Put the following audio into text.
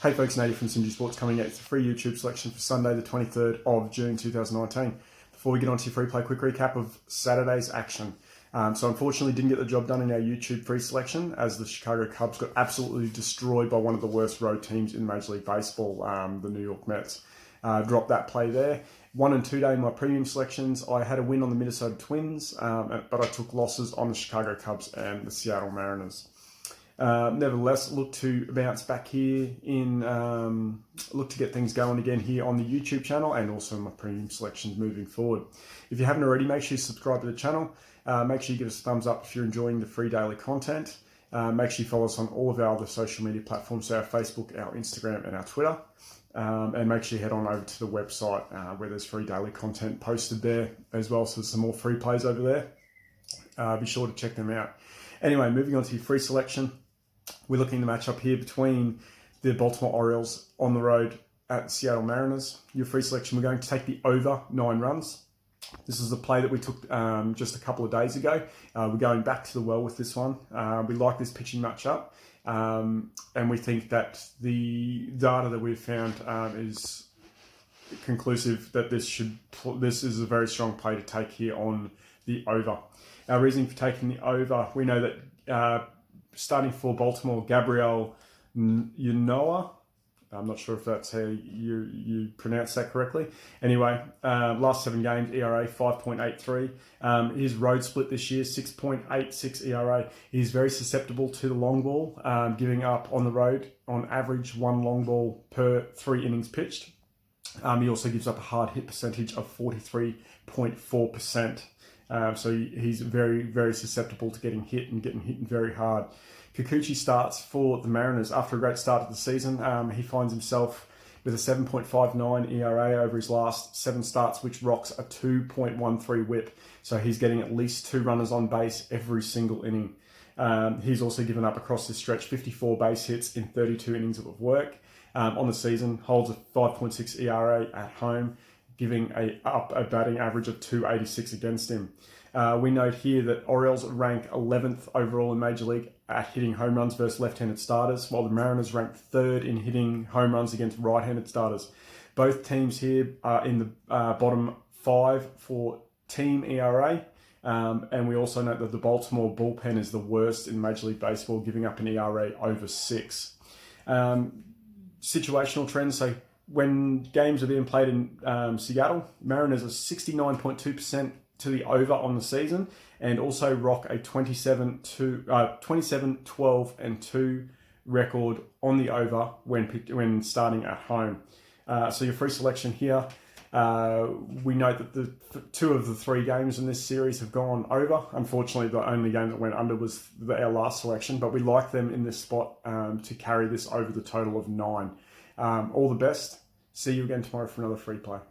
Hey folks, Nadia from Synergy Sports coming out. It's a free YouTube selection for Sunday the 23rd of June 2019. Before we get on to your free play, quick recap of Saturday's action. So unfortunately didn't get the job done in our YouTube free selection as the Chicago Cubs got absolutely destroyed by one of the worst road teams in Major League Baseball, the New York Mets. Dropped that play there. 1 and 2 day in my premium selections. I had a win on the Minnesota Twins, but I took losses on the Chicago Cubs and the Seattle Mariners. Nevertheless, look to bounce back here look to get things going again here on the YouTube channel and also my premium selections moving forward. If you haven't already, make sure you subscribe to the channel. Make sure you give us a thumbs up if you're enjoying the free daily content. Make sure you follow us on all of our other social media platforms, so our Facebook, our Instagram and our Twitter. And make sure you head on over to the website where there's free daily content posted there as well. So there's some more free plays over there. Be sure to check them out. Anyway, moving on to your free selection. We're looking at the matchup here between the Baltimore Orioles on the road at Seattle Mariners. Your free selection, we're going to take the over 9 runs. This is a play that we took just a couple of days ago. We're going back to the well with this one. We like this pitching matchup, and we think that the data that we've found is conclusive that this is a very strong play to take here on the over. Our reasoning for taking the over, we know that starting for Baltimore, Gabriel Ynoa, I'm not sure if that's how you pronounce that correctly. Anyway, last 7 games, ERA 5.83. His road split this year, 6.86 ERA. He's very susceptible to the long ball, giving up on the road on average 1 long ball per 3 innings pitched. He also gives up a hard hit percentage of 43.4%. So he's very, very susceptible to getting hit very hard. Kikuchi starts for the Mariners after a great start of the season. He finds himself with a 7.59 ERA over his last 7 starts, which rocks a 2.13 whip. So he's getting at least 2 runners on base every single inning. He's also given up across this stretch 54 base hits in 32 innings of work. On the season, holds a 5.6 ERA at home, giving a batting average of 286 against him. We note here that Orioles rank 11th overall in Major League at hitting home runs versus left-handed starters, while the Mariners rank 3rd in hitting home runs against right-handed starters. Both teams here are in the bottom 5 for team ERA, and we also note that the Baltimore bullpen is the worst in Major League Baseball, giving up an ERA over 6. Situational trends, so when games are being played in Seattle, Mariners are 69.2% to the over on the season, and also rock a 27, 12, and 2 record on the over when starting at home. So your free selection here, we note that the 2 of the 3 games in this series have gone over. Unfortunately, the only game that went under was our last selection, but we like them in this spot to carry this over the total of 9. All the best. See you again tomorrow for another free play.